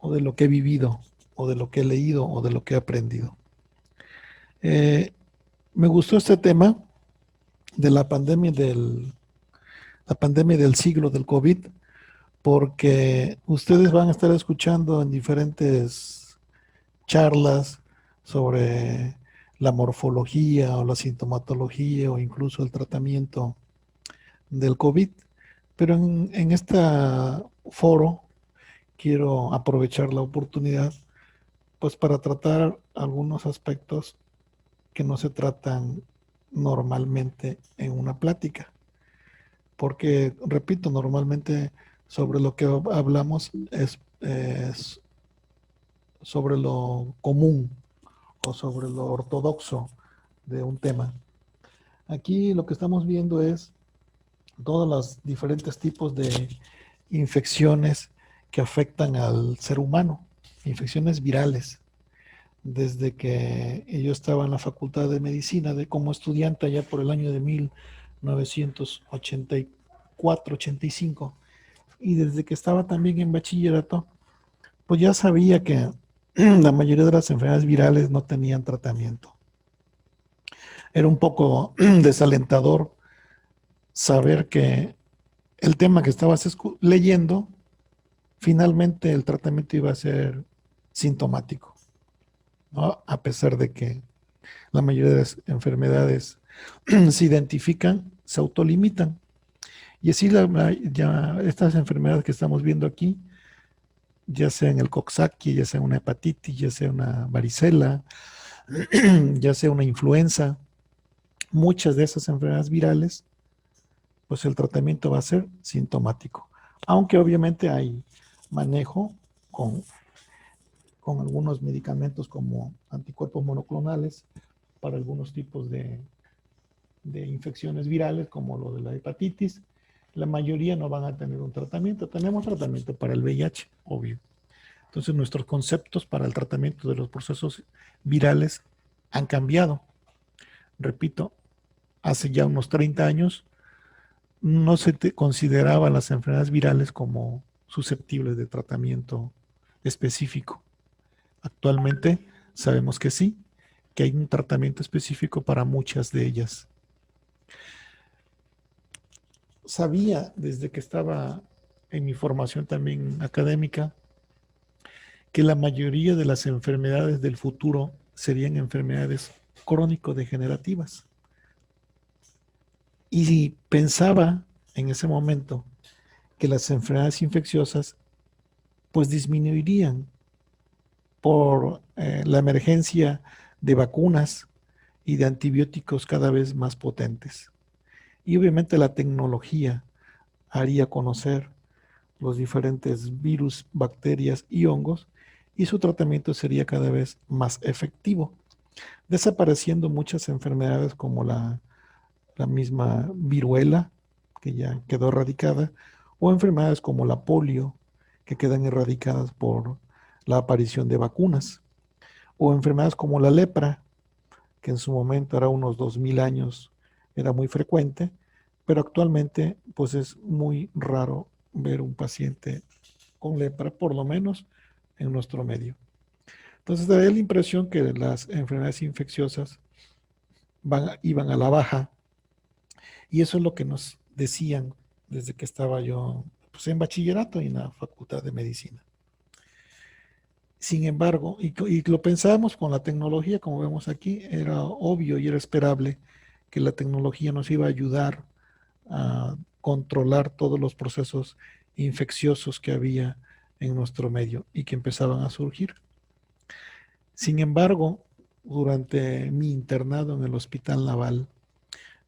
o de lo que he vivido, o de lo que he leído, o de lo que he aprendido. Eh, Me gustó este tema de la pandemia del siglo del COVID, porque ustedes van a estar escuchando en diferentes charlas sobre la morfología o la sintomatología o incluso el tratamiento del COVID. Pero en este foro quiero aprovechar la oportunidad pues para tratar algunos aspectos que no se tratan normalmente en una plática. Porque, repito, normalmente sobre lo que hablamos es sobre lo común o sobre lo ortodoxo de un tema. Aquí lo que estamos viendo es todos los diferentes tipos de infecciones que afectan al ser humano, infecciones virales. Desde que yo estaba en la Facultad de Medicina, como estudiante allá por el año de 1984-85, y desde que estaba también en bachillerato, pues ya sabía que la mayoría de las enfermedades virales no tenían tratamiento. Era un poco desalentador saber que el tema que estabas leyendo, finalmente el tratamiento iba a ser sintomático, ¿no? A pesar de que la mayoría de las enfermedades se identifican, se autolimitan. Y así ya estas enfermedades que estamos viendo aquí, ya sea en el Coxsackie, ya sea una hepatitis, ya sea una varicela, ya sea una influenza, muchas de esas enfermedades virales, pues el tratamiento va a ser sintomático. Aunque obviamente hay manejo con, con algunos medicamentos como anticuerpos monoclonales para algunos tipos de infecciones virales, como lo de la hepatitis. La mayoría no van a tener un tratamiento. Tenemos tratamiento para el VIH, obvio. Entonces nuestros conceptos para el tratamiento de los procesos virales han cambiado. Repito, hace ya unos 30 años no se consideraban las enfermedades virales como susceptibles de tratamiento específico. Actualmente sabemos que sí, que hay un tratamiento específico para muchas de ellas. Sabía desde que estaba en mi formación también académica que la mayoría de las enfermedades del futuro serían enfermedades crónico-degenerativas. Y pensaba en ese momento que las enfermedades infecciosas pues disminuirían por la emergencia de vacunas y de antibióticos cada vez más potentes. Y obviamente la tecnología haría conocer los diferentes virus, bacterias y hongos, y su tratamiento sería cada vez más efectivo, desapareciendo muchas enfermedades como la misma viruela, que ya quedó erradicada, o enfermedades como la polio, que quedan erradicadas por la aparición de vacunas, o enfermedades como la lepra, que en su momento era unos 2000 años, era muy frecuente, pero actualmente pues es muy raro ver un paciente con lepra, por lo menos en nuestro medio. Entonces da la impresión que las enfermedades infecciosas iban a la baja, y eso es lo que nos decían desde que estaba yo pues, en bachillerato y en la Facultad de Medicina. Sin embargo, y lo pensábamos con la tecnología, como vemos aquí, era obvio y era esperable que la tecnología nos iba a ayudar a controlar todos los procesos infecciosos que había en nuestro medio y que empezaban a surgir. Sin embargo, durante mi internado en el Hospital Naval,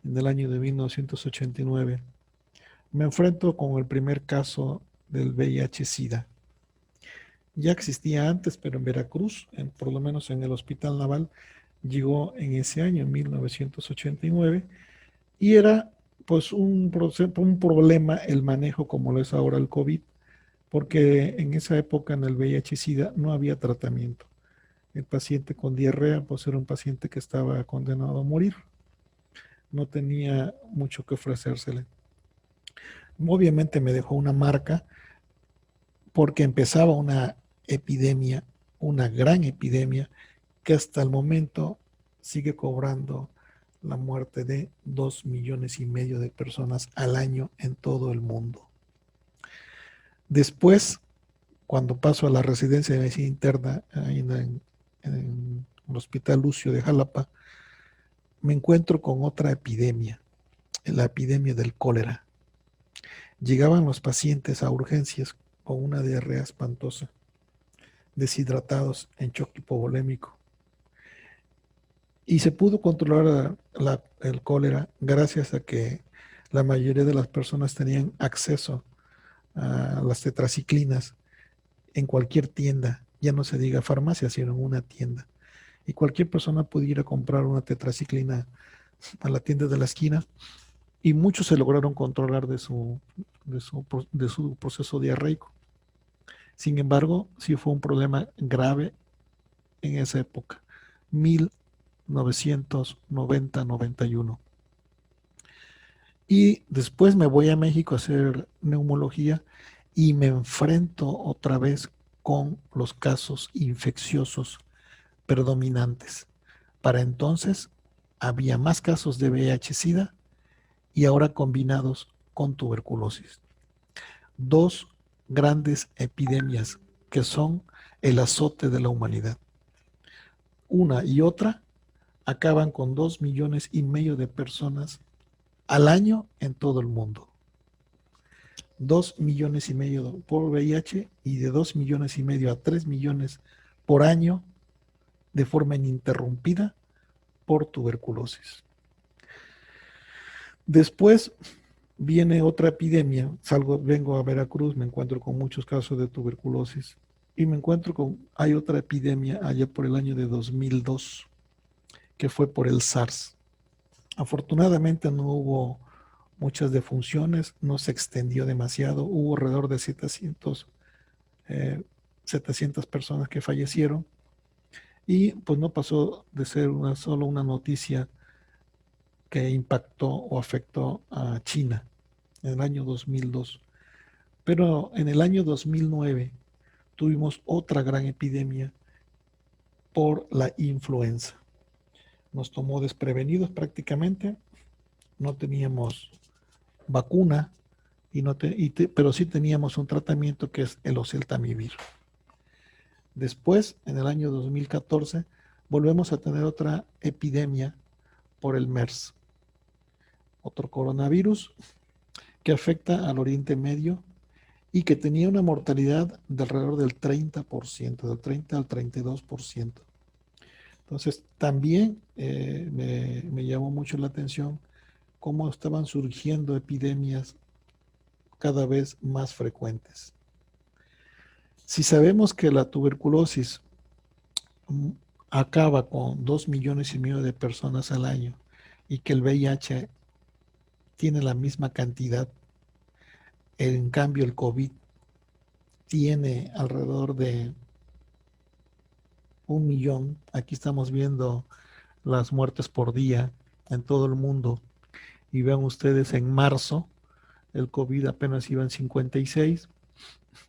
en el año de 1989, me enfrento con el primer caso del VIH-Sida. Ya existía antes, pero en Veracruz, por lo menos en el Hospital Naval, llegó en ese año, en 1989, y era pues un problema el manejo como lo es ahora el COVID, porque en esa época en el VIH-Sida no había tratamiento. El paciente con diarrea pues era un paciente que estaba condenado a morir, no tenía mucho que ofrecérsele. Obviamente me dejó una marca porque empezaba una epidemia, una gran epidemia que hasta el momento sigue cobrando la muerte de 2,5 millones de personas al año en todo el mundo. Después, cuando paso a la residencia de medicina interna en el Hospital Lucio de Jalapa, me encuentro con otra epidemia, la epidemia del cólera. Llegaban los pacientes a urgencias con una diarrea espantosa, deshidratados en shock hipovolémico. Y se pudo controlar el cólera gracias a que la mayoría de las personas tenían acceso a las tetraciclinas en cualquier tienda, ya no se diga farmacia, sino en una tienda. Y cualquier persona pudiera comprar una tetraciclina a la tienda de la esquina y muchos se lograron controlar de su proceso diarreico. Sin embargo, sí fue un problema grave en esa época, 1990-91. Y después me voy a México a hacer neumología y me enfrento otra vez con los casos infecciosos predominantes. Para entonces había más casos de VIH-Sida y ahora combinados con tuberculosis. Dos grandes epidemias que son el azote de la humanidad. Una y otra acaban con 2,5 millones de personas al año en todo el mundo. 2,5 millones por VIH y de 2,5 millones a 3 millones por año de forma ininterrumpida por tuberculosis. Después viene otra epidemia, vengo a Veracruz, me encuentro con muchos casos de tuberculosis y me encuentro hay otra epidemia allá por el año de 2002, que fue por el SARS. Afortunadamente no hubo muchas defunciones, no se extendió demasiado, hubo alrededor de 700 personas que fallecieron y pues no pasó de ser solo una noticia que impactó o afectó a China en el año 2002. Pero en el año 2009 tuvimos otra gran epidemia por la influenza. Nos tomó desprevenidos prácticamente, no teníamos vacuna, pero sí teníamos un tratamiento que es el oseltamivir. Después, en el año 2014, volvemos a tener otra epidemia por el MERS, otro coronavirus que afecta al Oriente Medio y que tenía una mortalidad de alrededor del 30%, del 30 al 32%. Entonces, también me llamó mucho la atención cómo estaban surgiendo epidemias cada vez más frecuentes. Si sabemos que la tuberculosis acaba con 2,5 millones de personas al año y que el VIH tiene la misma cantidad, en cambio el COVID tiene alrededor de 1 millón. Aquí estamos viendo las muertes por día en todo el mundo. Y vean ustedes, en marzo el COVID apenas iba en 56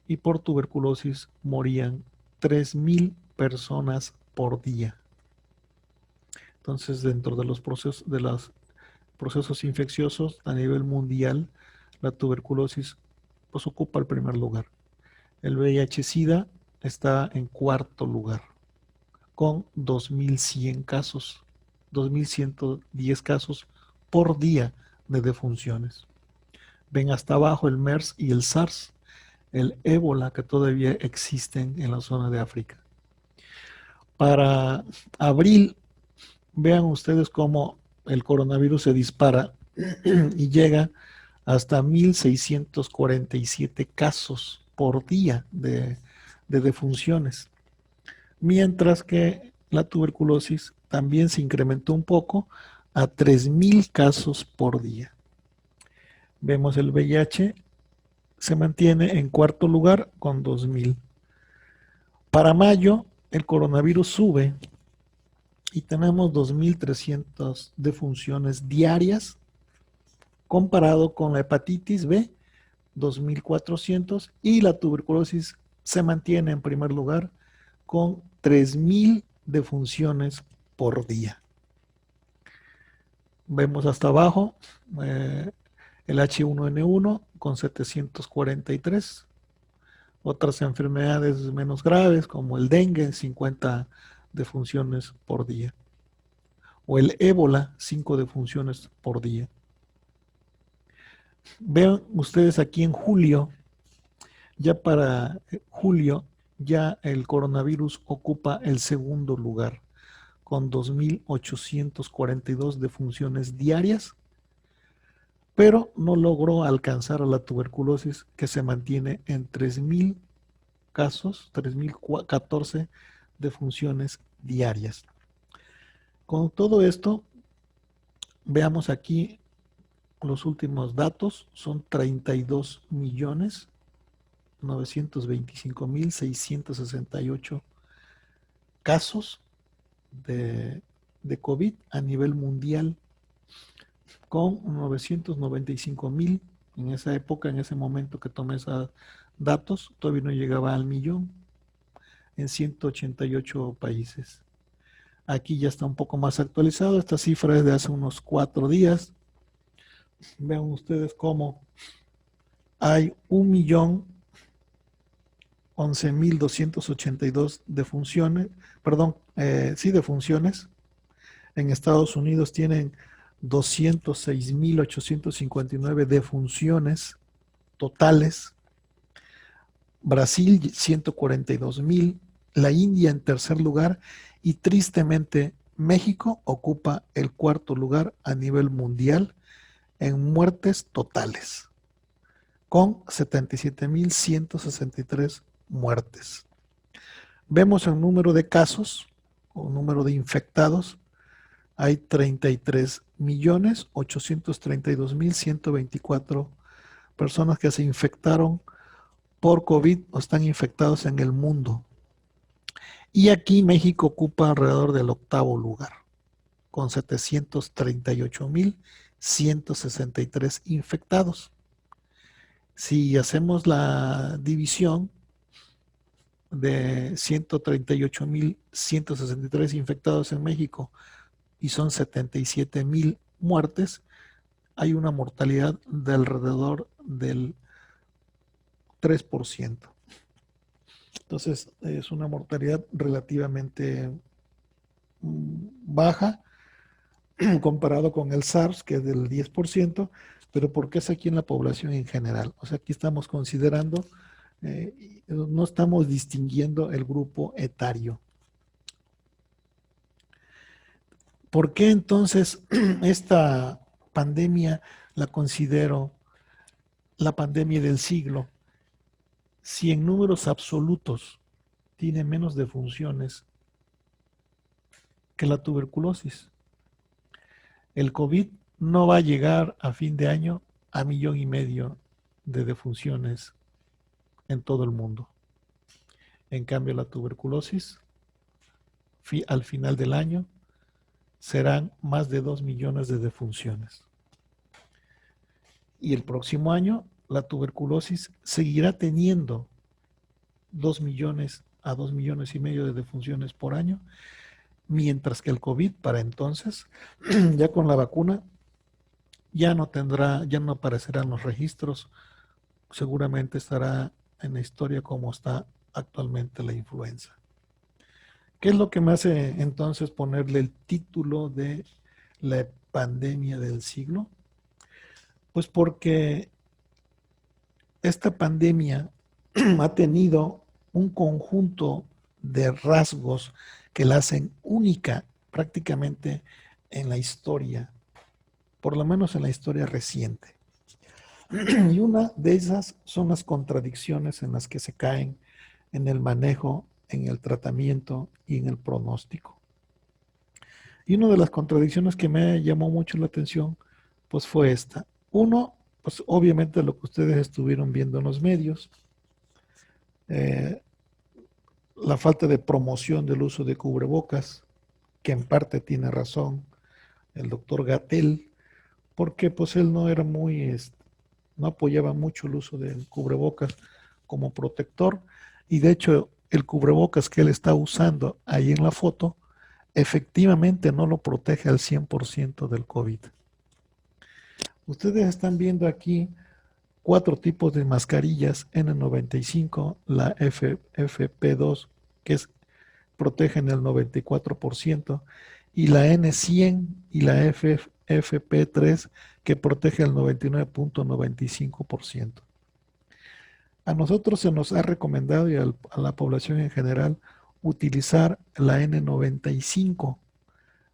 y por tuberculosis morían 3,000 personas por día. Entonces, dentro de los procesos infecciosos a nivel mundial, la tuberculosis pues ocupa el primer lugar. El VIH-Sida está en cuarto lugar, con 2,100 casos, 2,110 casos por día de defunciones. Ven hasta abajo el MERS y el SARS, el ébola que todavía existen en la zona de África. Para abril, vean ustedes cómo el coronavirus se dispara y llega hasta 1,647 casos por día de defunciones. Mientras que la tuberculosis también se incrementó un poco a 3,000 casos por día. Vemos el VIH se mantiene en cuarto lugar con 2,000. Para mayo, el coronavirus sube y tenemos 2,300 defunciones diarias, comparado con la hepatitis B, 2,400, y la tuberculosis se mantiene en primer lugar con 3.000 defunciones por día. Vemos hasta abajo el H1N1 con 743. Otras enfermedades menos graves como el dengue, 50 defunciones por día. O el ébola, 5 defunciones por día. Vean ustedes aquí en julio, ya para julio, ya el coronavirus ocupa el segundo lugar, con 2.842 defunciones diarias, pero no logró alcanzar a la tuberculosis, que se mantiene en 3.000 casos, 3.014 defunciones diarias. Con todo esto, veamos aquí los últimos datos, son 32.925.668 casos de COVID a nivel mundial, con 995.000 en esa época, en ese momento que tomé esos datos, todavía no llegaba al millón en 188 países. Aquí ya está un poco más actualizado, esta cifra es de hace unos 4 días. Vean ustedes cómo hay 1.011.282 defunciones, perdón, defunciones. En Estados Unidos tienen 206.859 defunciones totales. Brasil 142.000, la India en tercer lugar y tristemente México ocupa el cuarto lugar a nivel mundial en muertes totales, con 77.163 muertes. Vemos el número de casos o número de infectados. Hay 33.832.124 personas que se infectaron por COVID o están infectados en el mundo. Y aquí México ocupa alrededor del octavo lugar, con 738.163 infectados. Si hacemos la división de 138.163 infectados en México y son 77.000 muertes, hay una mortalidad de alrededor del 3%. Entonces es una mortalidad relativamente baja comparado con el SARS, que es del 10%, pero porque es aquí en la población en general. O sea, aquí estamos considerando, no estamos distinguiendo el grupo etario. ¿Por qué entonces esta pandemia la considero la pandemia del siglo? Si en números absolutos tiene menos defunciones que la tuberculosis. El COVID no va a llegar a fin de año a 1,5 millones de defunciones en todo el mundo. En cambio, la tuberculosis, al final del año, serán más de 2 millones de defunciones. Y el próximo año, la tuberculosis seguirá teniendo 2 millones a 2,5 millones de defunciones por año, mientras que el COVID para entonces, ya con la vacuna, ya no aparecerán los registros, seguramente estará en la historia como está actualmente la influenza. ¿Qué es lo que me hace entonces ponerle el título de la pandemia del siglo? Pues porque esta pandemia ha tenido un conjunto de rasgos que la hacen única prácticamente en la historia, por lo menos en la historia reciente. Y una de esas son las contradicciones en las que se caen en el manejo, en el tratamiento y en el pronóstico. Y una de las contradicciones que me llamó mucho la atención, pues fue esta. Uno, pues obviamente lo que ustedes estuvieron viendo en los medios, la falta de promoción del uso de cubrebocas, que en parte tiene razón el doctor Gatell, porque pues él no era muy, no apoyaba mucho el uso del cubrebocas como protector, Y de hecho, el cubrebocas que él está usando ahí en la foto, efectivamente no lo protege al 100% del COVID. Ustedes están viendo aquí 4 tipos de mascarillas N95, la FFP2, que protegen el 94%, y la N100 y la FFP3, que protege el 99.95%. A nosotros se nos ha recomendado y a la población en general utilizar la N95,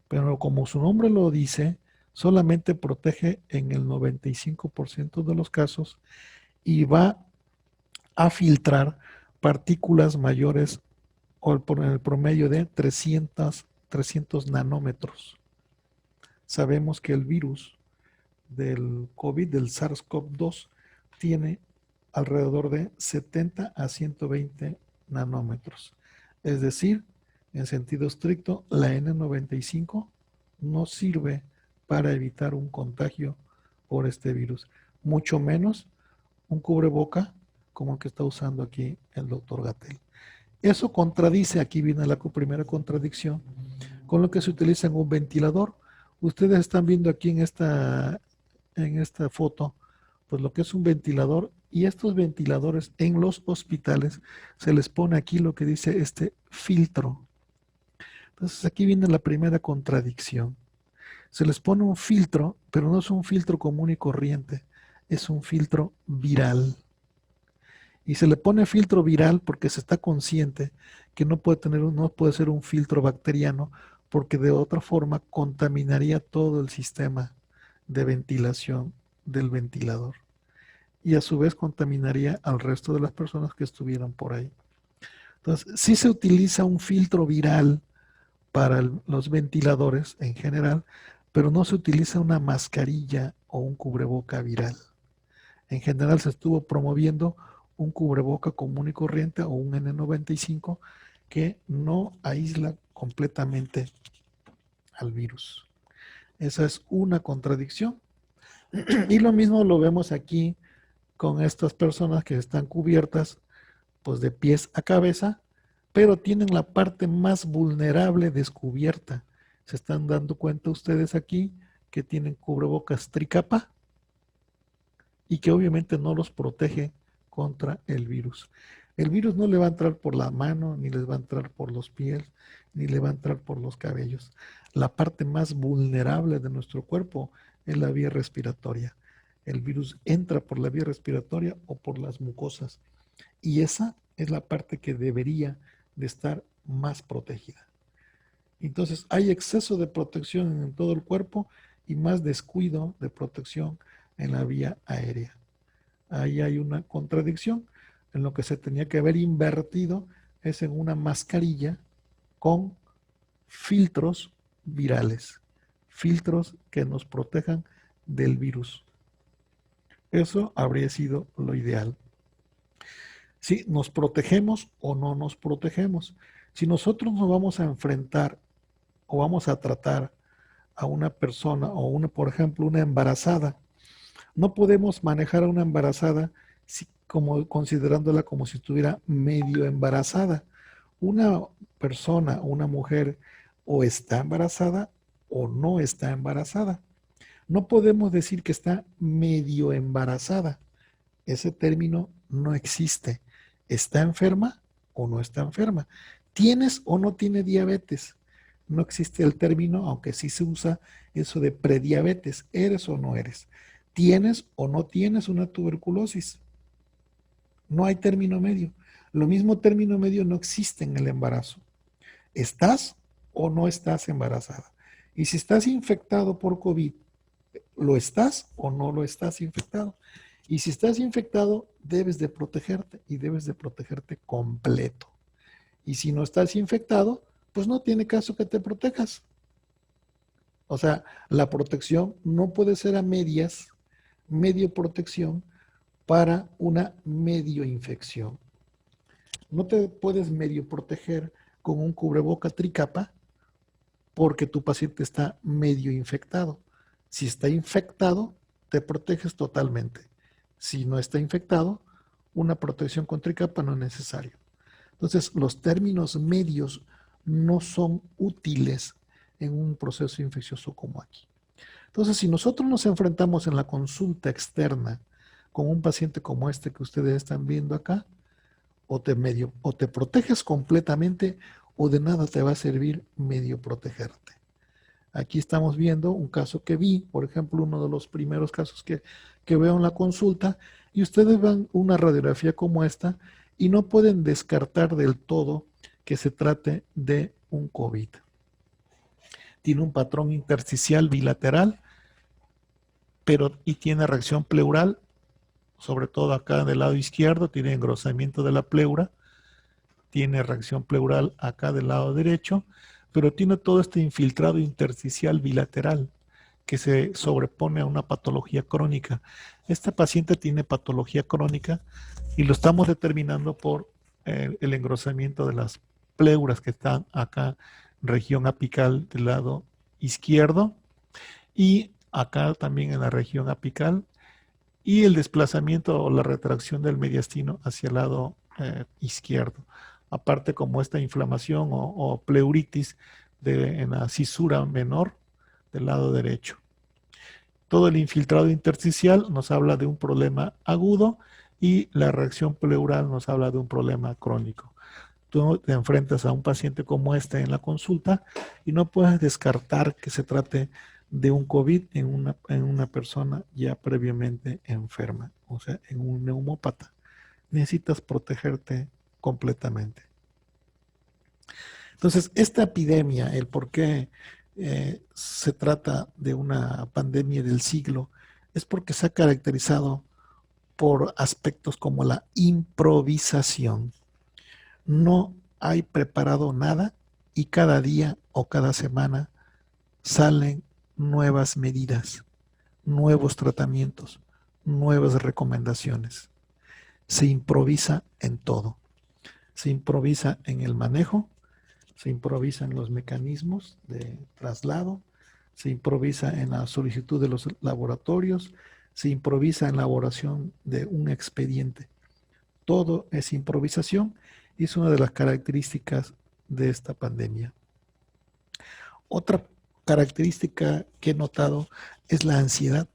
pero como su nombre lo dice, solamente protege en el 95% de los casos y va a filtrar partículas mayores o por el promedio de 300 nanómetros. Sabemos que el virus del COVID, del SARS-CoV-2, tiene alrededor de 70 a 120 nanómetros. Es decir, en sentido estricto, la N95 no sirve para evitar un contagio por este virus, mucho menos un cubreboca como el que está usando aquí el doctor Gatell. Eso contradice, aquí viene la primera contradicción, con lo que se utiliza en un ventilador. Ustedes están viendo aquí en esta foto, pues lo que es un ventilador, y estos ventiladores en los hospitales se les pone aquí lo que dice este filtro. Entonces aquí viene la primera contradicción. Se les pone un filtro, pero no es un filtro común y corriente, es un filtro viral. Y se le pone filtro viral porque se está consciente que no no puede ser un filtro bacteriano, porque de otra forma contaminaría todo el sistema de ventilación del ventilador y a su vez contaminaría al resto de las personas que estuvieran por ahí. Entonces, sí se utiliza un filtro viral para los ventiladores en general, pero no se utiliza una mascarilla o un cubreboca viral. En general se estuvo promoviendo un cubreboca común y corriente o un N95 que no aísla completamente al virus. Esa es una contradicción. Y lo mismo lo vemos aquí con estas personas que están cubiertas pues de pies a cabeza, pero tienen la parte más vulnerable descubierta. Se están dando cuenta ustedes aquí que tienen cubrebocas tricapa y que obviamente no los protege contra el virus. El virus no le va a entrar por la mano, ni les va a entrar por los pies, ni le va a entrar por los cabellos. La parte más vulnerable de nuestro cuerpo es la vía respiratoria. El virus entra por la vía respiratoria o por las mucosas. Y esa es la parte que debería de estar más protegida. Entonces hay exceso de protección en todo el cuerpo y más descuido de protección en la vía aérea. Ahí hay una contradicción. En lo que se tenía que haber invertido es en una mascarilla con filtros virales, filtros que nos protejan del virus. Eso habría sido lo ideal. Si nos protegemos o no nos protegemos. Si nosotros nos vamos a enfrentar o vamos a tratar a una persona o por ejemplo, una embarazada, no podemos manejar a una embarazada como considerándola como si estuviera medio embarazada. Una persona, una mujer, o está embarazada o no está embarazada. No podemos decir que está medio embarazada. Ese término no existe. ¿Está enferma o no está enferma? ¿Tienes o no tiene diabetes? No existe el término, aunque sí se usa eso de prediabetes. ¿Eres o no eres? ¿Tienes o no tienes una tuberculosis? No hay término medio. Lo mismo término medio no existe en el embarazo. ¿Estás o no estás embarazada? Y si estás infectado por COVID, ¿lo estás o no lo estás infectado? Y si estás infectado, debes de protegerte y debes de protegerte completo. Y si no estás infectado, pues no tiene caso que te protejas. O sea, la protección no puede ser a medias, medio protección para una medio infección. No te puedes medio proteger con un cubreboca tricapa porque tu paciente está medio infectado. Si está infectado, te proteges totalmente. Si no está infectado, una protección con tricapa no es necesario. Entonces, los términos medios no son útiles en un proceso infeccioso como aquí. Entonces, si nosotros nos enfrentamos en la consulta externa con un paciente como este que ustedes están viendo acá, o te proteges completamente o de nada te va a servir medio protegerte. Aquí estamos viendo un caso que vi, por ejemplo, uno de los primeros casos que veo en la consulta, y ustedes ven una radiografía como esta y no pueden descartar del todo que se trate de un COVID. Tiene un patrón intersticial bilateral, y tiene reacción pleural, sobre todo acá del lado izquierdo, tiene engrosamiento de la pleura, tiene reacción pleural acá del lado derecho, pero tiene todo este infiltrado intersticial bilateral que se sobrepone a una patología crónica. Esta paciente tiene patología crónica y lo estamos determinando por el engrosamiento de las pleuras que están acá, región apical del lado izquierdo, y acá también en la región apical, y el desplazamiento o la retracción del mediastino hacia el lado izquierdo. Aparte, como esta inflamación o pleuritis en la cisura menor del lado derecho. Todo el infiltrado intersticial nos habla de un problema agudo y la reacción pleural nos habla de un problema crónico. Tú te enfrentas a un paciente como este en la consulta y no puedes descartar que se trate de un COVID en una persona ya previamente enferma, o sea, en un neumópata. Necesitas protegerte completamente. Entonces, esta epidemia, el por qué se trata de una pandemia del siglo, es porque se ha caracterizado por aspectos como la improvisación. No hay preparado nada y cada día o cada semana salen nuevas medidas, nuevos tratamientos, nuevas recomendaciones. Se improvisa en todo. Se improvisa en el manejo, se improvisa en los mecanismos de traslado, se improvisa en la solicitud de los laboratorios, se improvisa en la elaboración de un expediente. Todo es improvisación y es una de las características de esta pandemia. Otra característica que he notado es la ansiedad.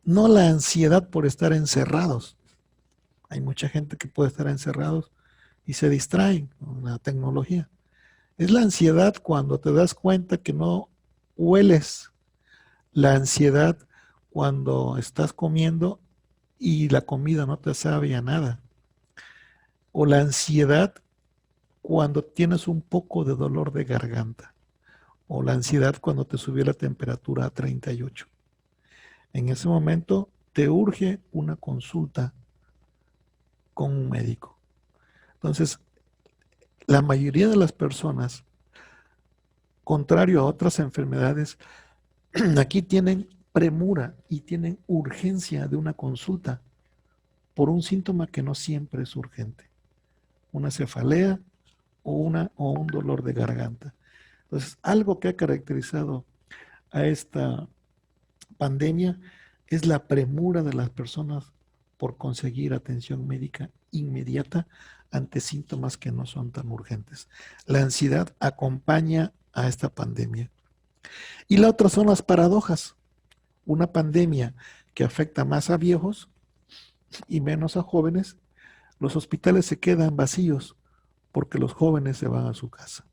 No la ansiedad por estar encerrados. Hay mucha gente que puede estar encerrados y se distraen con la tecnología. Es la ansiedad cuando te das cuenta que no hueles. La ansiedad cuando estás comiendo y la comida no te sabe a nada. O la ansiedad cuando tienes un poco de dolor de garganta. O la ansiedad cuando te subió la temperatura a 38. En ese momento te urge una consulta con un médico. Entonces, la mayoría de las personas, contrario a otras enfermedades, aquí tienen premura y tienen urgencia de una consulta por un síntoma que no siempre es urgente. Una cefalea o un dolor de garganta. Entonces, algo que ha caracterizado a esta pandemia es la premura de las personas por conseguir atención médica inmediata ante síntomas que no son tan urgentes. La ansiedad acompaña a esta pandemia. Y la otra son las paradojas. Una pandemia que afecta más a viejos y menos a jóvenes, los hospitales se quedan vacíos porque los jóvenes se van a su casa.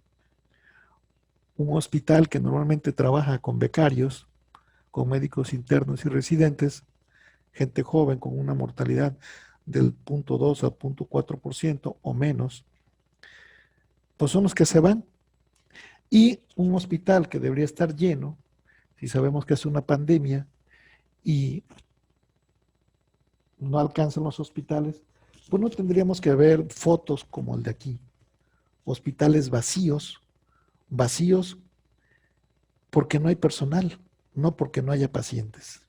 Un hospital que normalmente trabaja con becarios, con médicos internos y residentes, gente joven con una mortalidad del 0.2 a 0.4% o menos, pues son los que se van. Y un hospital que debería estar lleno, si sabemos que es una pandemia y no alcanzan los hospitales, pues no tendríamos que ver fotos como el de aquí. Hospitales vacíos, vacíos porque no hay personal, no porque no haya pacientes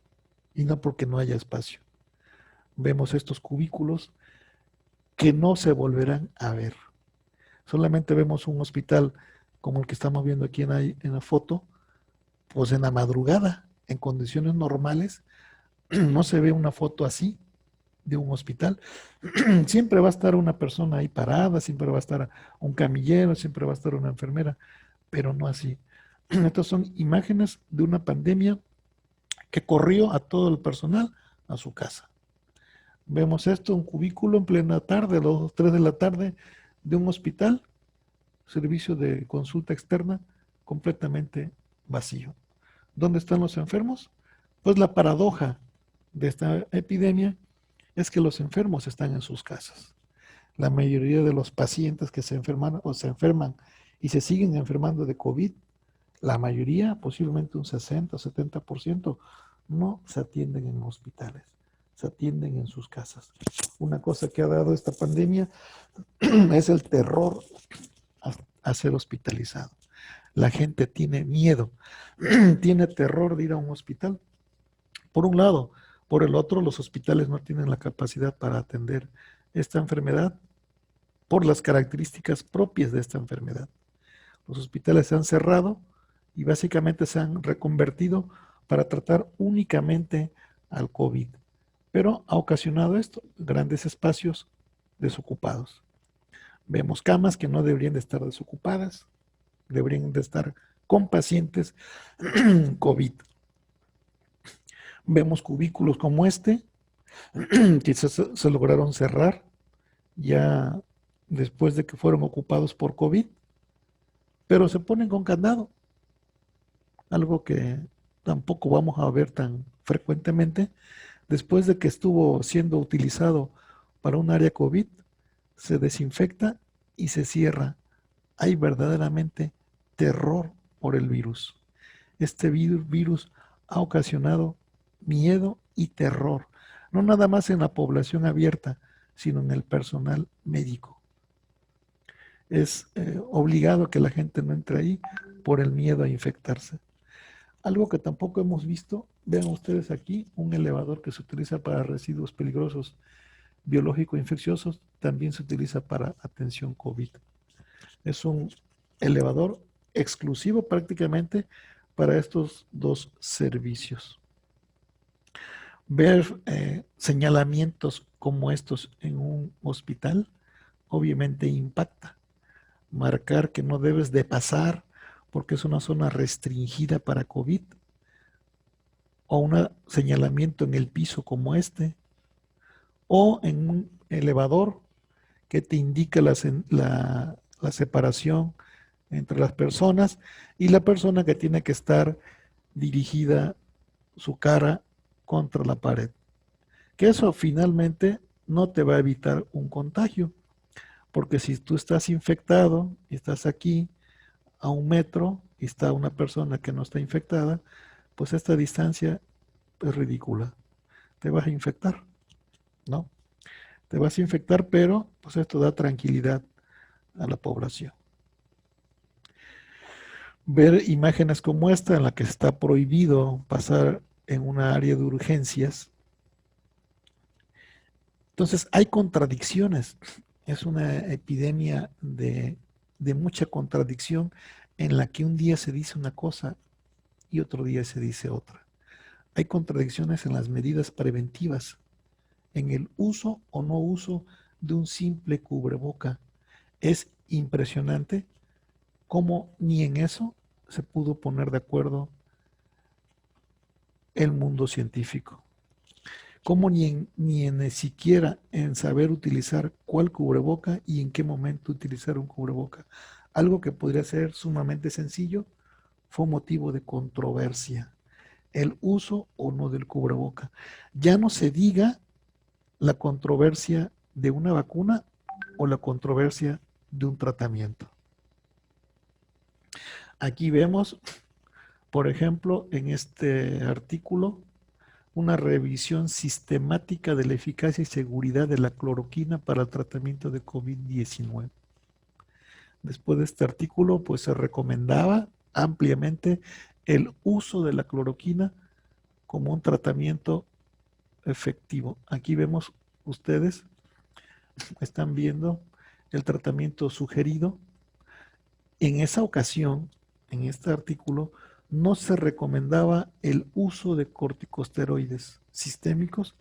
y no porque no haya espacio. Vemos estos cubículos que no se volverán a ver. Solamente vemos un hospital como el que estamos viendo aquí en la foto, pues en la madrugada, en condiciones normales, no se ve una foto así. de un hospital. Siempre va a estar una persona ahí parada, siempre va a estar un camillero, siempre va a estar una enfermera, pero no así. Estas son imágenes de una pandemia que corrió a todo el personal a su casa. Vemos esto, un cubículo en plena tarde, a las 3 de la tarde, de un hospital, servicio de consulta externa, completamente vacío. ¿Dónde están los enfermos? Pues la paradoja de esta epidemia es que los enfermos están en sus casas. La mayoría de los pacientes que se enferman o se enferman y se siguen enfermando de COVID, la mayoría, posiblemente un 60 o 70%, no se atienden en hospitales, se atienden en sus casas. Una cosa que ha dado esta pandemia es el terror a ser hospitalizado. La gente tiene miedo, tiene terror de ir a un hospital. Por un lado, por el otro, los hospitales no tienen la capacidad para atender esta enfermedad por las características propias de esta enfermedad. Los hospitales se han cerrado y básicamente se han reconvertido para tratar únicamente al COVID. Pero ha ocasionado esto, grandes espacios desocupados. Vemos camas que no deberían de estar desocupadas, deberían de estar con pacientes COVID. Vemos cubículos como este, que se lograron cerrar ya después de que fueron ocupados por COVID, pero se ponen con candado, algo que tampoco vamos a ver tan frecuentemente. Después de que estuvo siendo utilizado para un área COVID, se desinfecta y se cierra. Hay verdaderamente terror por el virus. Este virus ha ocasionado miedo y terror, no nada más en la población abierta, sino en el personal médico. Es obligado que la gente no entre ahí por el miedo a infectarse. Algo que tampoco hemos visto, vean ustedes aquí, un elevador que se utiliza para residuos peligrosos biológico-infecciosos, también se utiliza para atención COVID. Es un elevador exclusivo prácticamente para estos dos servicios. Ver señalamientos como estos en un hospital obviamente impacta. Marcar que no debes de pasar porque es una zona restringida para COVID, o un señalamiento en el piso como este, o en un elevador que te indica la separación entre las personas y la persona que tiene que estar dirigida su cara contra la pared. Que eso finalmente no te va a evitar un contagio, porque si tú estás infectado y estás aquí a 1 metro y está una persona que no está infectada, pues esta distancia es ridícula. Te vas a infectar, ¿no? Te vas a infectar, pero pues esto da tranquilidad a la población. Ver imágenes como esta en la que está prohibido pasar en una área de urgencias. Entonces hay contradicciones. Es una epidemia de mucha contradicción en la que un día se dice una cosa y otro día se dice otra. Hay contradicciones en las medidas preventivas, en el uso o no uso de un simple cubreboca. Es impresionante cómo ni en eso se pudo poner de acuerdo el mundo científico. Cómo ni siquiera en saber utilizar cuál cubreboca y en qué momento utilizar un cubreboca. Algo que podría ser sumamente sencillo fue motivo de controversia. El uso o no del cubreboca. Ya no se diga la controversia de una vacuna o la controversia de un tratamiento. Aquí vemos, por ejemplo, en este artículo, una revisión sistemática de la eficacia y seguridad de la cloroquina para el tratamiento de COVID-19. Después de este artículo, pues se recomendaba ampliamente el uso de la cloroquina como un tratamiento efectivo. Aquí vemos ustedes, están viendo el tratamiento sugerido. En esa ocasión, en este artículo, no se recomendaba el uso de corticosteroides sistémicos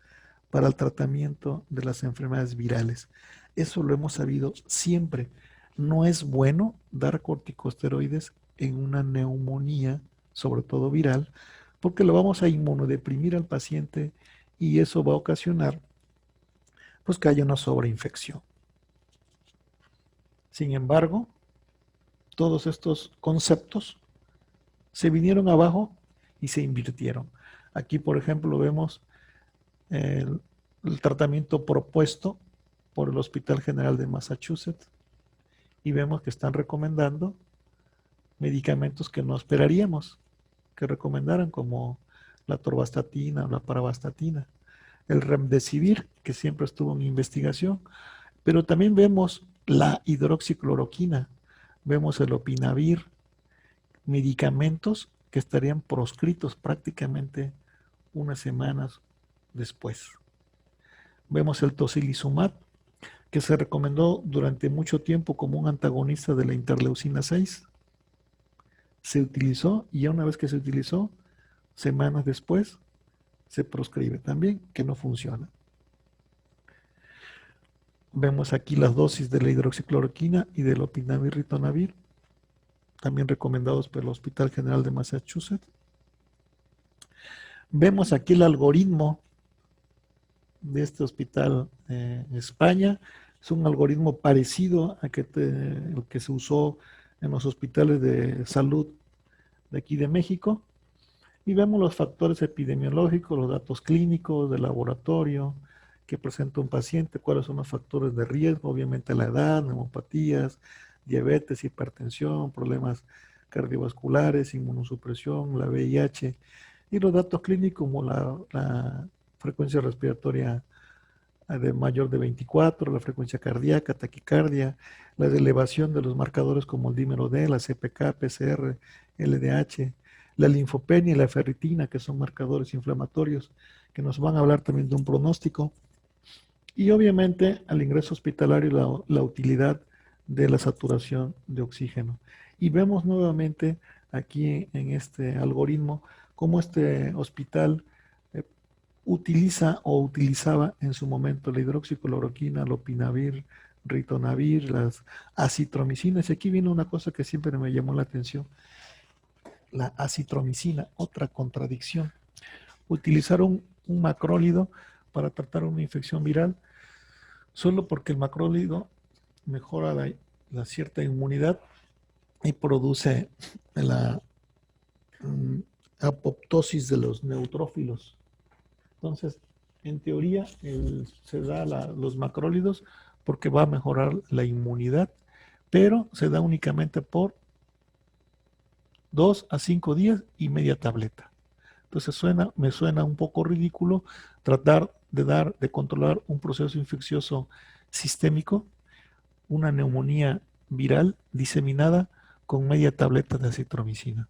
para el tratamiento de las enfermedades virales. Eso lo hemos sabido siempre. No es bueno dar corticosteroides en una neumonía, sobre todo viral, porque lo vamos a inmunodeprimir al paciente y eso va a ocasionar pues que haya una sobreinfección. Sin embargo, todos estos conceptos se vinieron abajo y se invirtieron. Aquí, por ejemplo, vemos el, el tratamiento propuesto por el Hospital General de Massachusetts y vemos que están recomendando medicamentos que no esperaríamos que recomendaran, como la torvastatina o la paravastatina, el remdesivir, que siempre estuvo en investigación, pero también vemos la hidroxicloroquina, vemos el opinavir, medicamentos que estarían proscritos prácticamente unas semanas después. Vemos el tocilizumab, que se recomendó durante mucho tiempo como un antagonista de la interleucina 6. Se utilizó y ya una vez que se utilizó, semanas después, se proscribe también, que no funciona. Vemos aquí las dosis de la hidroxicloroquina y del opinavir ritonavir, también recomendados por el Hospital General de Massachusetts. Vemos aquí el algoritmo de este hospital en España. Es un algoritmo parecido a lo que se usó en los hospitales de salud de aquí de México. Y vemos los factores epidemiológicos, los datos clínicos de laboratorio que presenta un paciente, cuáles son los factores de riesgo, obviamente la edad, neumopatías, diabetes, hipertensión, problemas cardiovasculares, inmunosupresión, la VIH, y los datos clínicos como la frecuencia respiratoria de mayor de 24, la frecuencia cardíaca, taquicardia, la elevación de los marcadores como el dímero D, la CPK, PCR, LDH, la linfopenia y la ferritina, que son marcadores inflamatorios, que nos van a hablar también de un pronóstico. Y obviamente al ingreso hospitalario la utilidad de la saturación de oxígeno. Y vemos nuevamente aquí en este algoritmo cómo este hospital utiliza o utilizaba en su momento la hidroxicloroquina, lopinavir, ritonavir, las acitromicinas. Y aquí viene una cosa que siempre me llamó la atención, la acitromicina, otra contradicción. Utilizaron un macrólido para tratar una infección viral solo porque el macrólido mejora la cierta inmunidad y produce la apoptosis de los neutrófilos. Entonces, en teoría, se da los macrólidos porque va a mejorar la inmunidad, pero se da únicamente por 2 a 5 días y media tableta. Entonces me suena un poco ridículo tratar de controlar un proceso infeccioso sistémico, una neumonía viral diseminada con media tableta de acitromicina.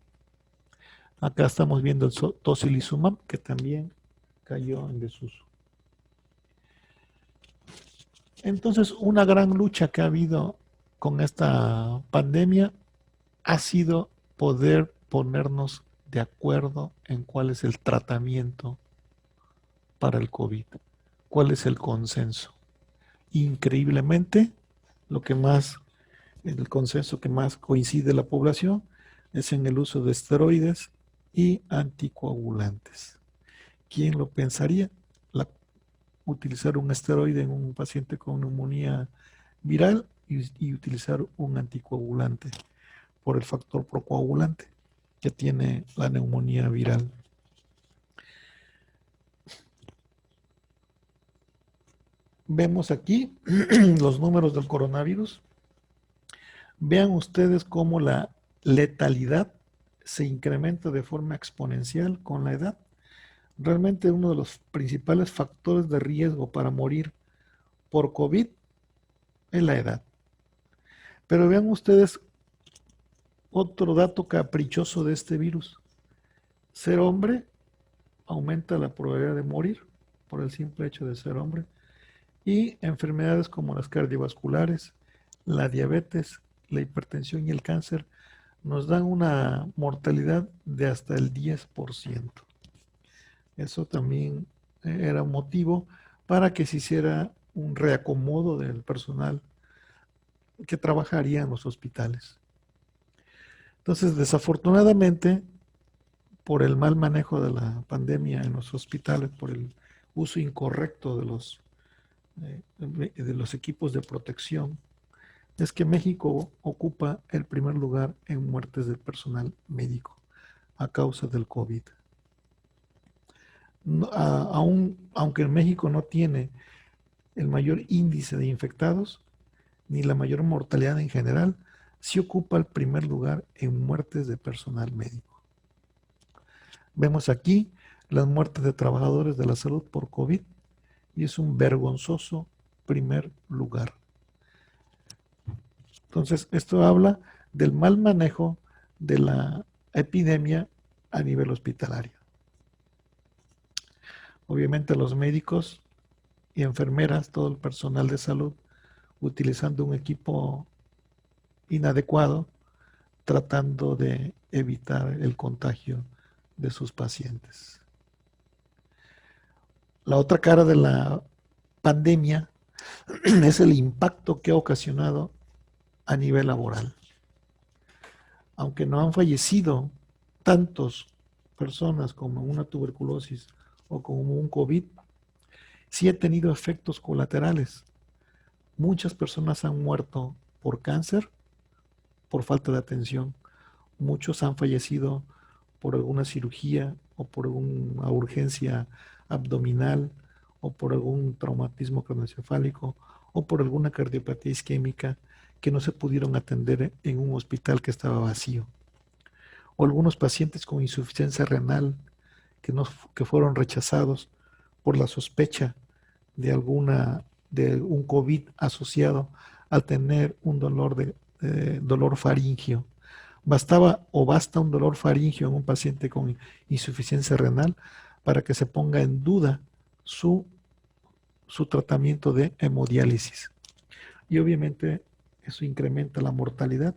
Acá estamos viendo el tocilizumab, que también cayó en desuso. Entonces, una gran lucha que ha habido con esta pandemia ha sido poder ponernos de acuerdo en cuál es el tratamiento para el COVID, cuál es el consenso. Increíblemente, el consenso que más coincide la población es en el uso de esteroides y anticoagulantes. ¿Quién lo pensaría? Utilizar un esteroide en un paciente con neumonía viral y utilizar un anticoagulante por el factor procoagulante que tiene la neumonía viral. Vemos aquí los números del coronavirus. Vean ustedes cómo la letalidad se incrementa de forma exponencial con la edad. Realmente uno de los principales factores de riesgo para morir por COVID es la edad. Pero vean ustedes otro dato caprichoso de este virus. Ser hombre aumenta la probabilidad de morir por el simple hecho de ser hombre. Y enfermedades como las cardiovasculares, la diabetes, la hipertensión y el cáncer nos dan una mortalidad de hasta el 10%. Eso también era un motivo para que se hiciera un reacomodo del personal que trabajaría en los hospitales. Entonces, desafortunadamente, por el mal manejo de la pandemia en los hospitales, por el uso incorrecto de los equipos de protección, es que México ocupa el primer lugar en muertes del personal médico a causa del COVID. Aunque México no tiene el mayor índice de infectados ni la mayor mortalidad en general, sí ocupa el primer lugar en muertes de personal médico. Vemos aquí las muertes de trabajadores de la salud por COVID y es un vergonzoso primer lugar. Entonces, esto habla del mal manejo de la epidemia a nivel hospitalario. Obviamente los médicos y enfermeras, todo el personal de salud, utilizando un equipo inadecuado, tratando de evitar el contagio de sus pacientes. La otra cara de la pandemia es el impacto que ha ocasionado a nivel laboral. Aunque no han fallecido tantas personas como una tuberculosis o como un COVID, sí ha tenido efectos colaterales. Muchas personas han muerto por cáncer, por falta de atención. Muchos han fallecido por alguna cirugía o por alguna urgencia abdominal o por algún traumatismo craneoencefálico o por alguna cardiopatía isquémica que no se pudieron atender en un hospital que estaba vacío. O algunos pacientes con insuficiencia renal que fueron rechazados por la sospecha de un COVID asociado al tener un dolor faríngeo. Basta un dolor faríngeo en un paciente con insuficiencia renal para que se ponga en duda su tratamiento de hemodiálisis. Y obviamente eso incrementa la mortalidad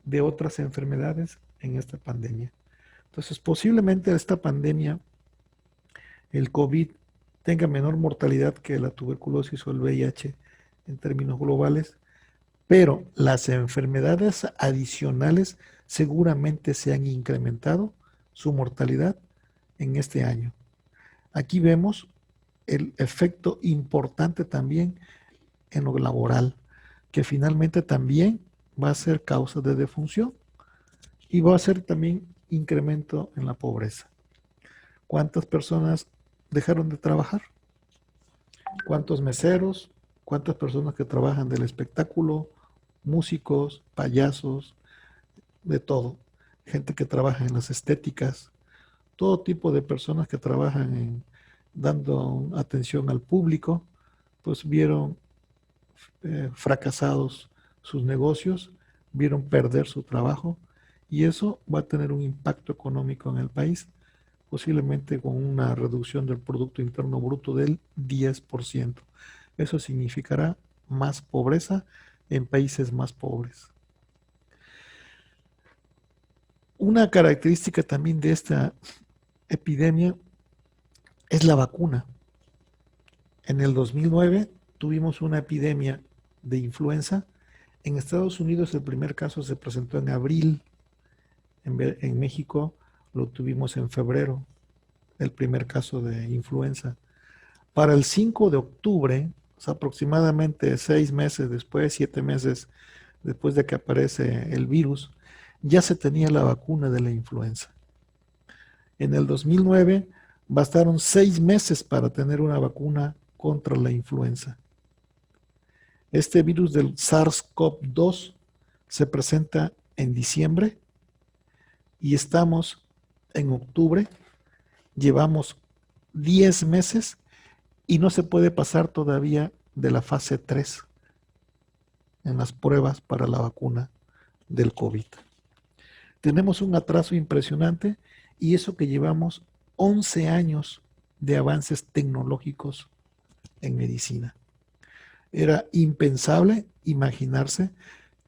de otras enfermedades en esta pandemia. Entonces, posiblemente esta pandemia, el COVID, tenga menor mortalidad que la tuberculosis o el VIH en términos globales, pero las enfermedades adicionales seguramente se han incrementado su mortalidad en este año. Aquí vemos el efecto importante también en lo laboral, que finalmente también va a ser causa de defunción y va a ser también incremento en la pobreza. ¿Cuántas personas dejaron de trabajar? ¿Cuántos meseros? ¿Cuántas personas que trabajan del espectáculo? Músicos, payasos, de todo. Gente que trabaja en las estéticas, todo tipo de personas que trabajan dando atención al público, pues vieron fracasados sus negocios, vieron perder su trabajo y eso va a tener un impacto económico en el país, posiblemente con una reducción del Producto Interno Bruto del 10%. Eso significará más pobreza en países más pobres. Una característica también de esta epidemia es la vacuna. En el 2009 tuvimos una epidemia de influenza. En Estados Unidos el primer caso se presentó en abril. En México lo tuvimos en febrero, el primer caso de influenza. Para el 5 de octubre, o sea, aproximadamente 6 meses después, 7 meses después de que aparece el virus, ya se tenía la vacuna de la influenza. En el 2009 bastaron 6 meses para tener una vacuna contra la influenza. Este virus del SARS-CoV-2 se presenta en diciembre y estamos en octubre, llevamos 10 meses y no se puede pasar todavía de la fase 3 en las pruebas para la vacuna del COVID. Tenemos un atraso impresionante y eso que llevamos 11 años de avances tecnológicos en medicina. Era impensable imaginarse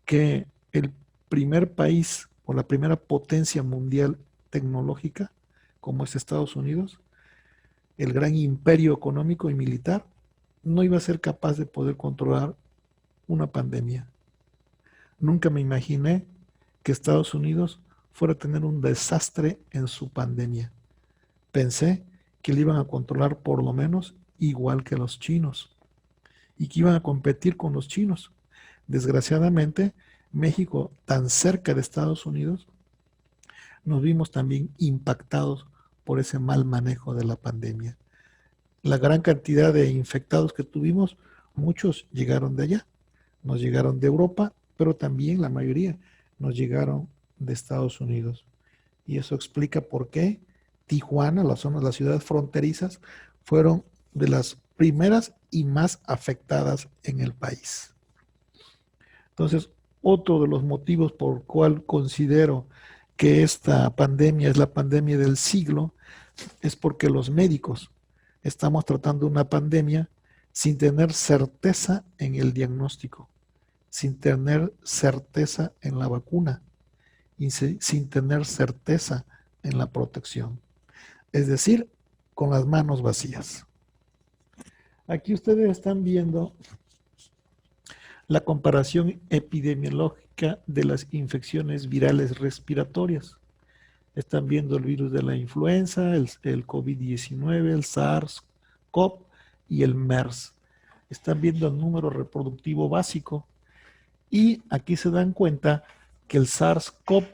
que el primer país o la primera potencia mundial tecnológica, como es Estados Unidos, el gran imperio económico y militar, no iba a ser capaz de poder controlar una pandemia. Nunca me imaginé que Estados Unidos fuera a tener un desastre en su pandemia. Pensé que le iban a controlar por lo menos igual que los chinos y que iban a competir con los chinos. Desgraciadamente, México, tan cerca de Estados Unidos, nos vimos también impactados por ese mal manejo de la pandemia. La gran cantidad de infectados que tuvimos, muchos llegaron de allá, nos llegaron de Europa, pero también la mayoría nos llegaron de Estados Unidos. Y eso explica por qué Tijuana, las ciudades fronterizas, fueron de las primeras y más afectadas en el país. Entonces, otro de los motivos por cual considero que esta pandemia es la pandemia del siglo es porque los médicos estamos tratando una pandemia sin tener certeza en el diagnóstico, sin tener certeza en la vacuna y sin tener certeza en la protección. Es decir, con las manos vacías. Aquí ustedes están viendo la comparación epidemiológica de las infecciones virales respiratorias. Están viendo el virus de la influenza, el COVID-19, el SARS-CoV y el MERS. Están viendo el número reproductivo básico y aquí se dan cuenta que el SARS-CoV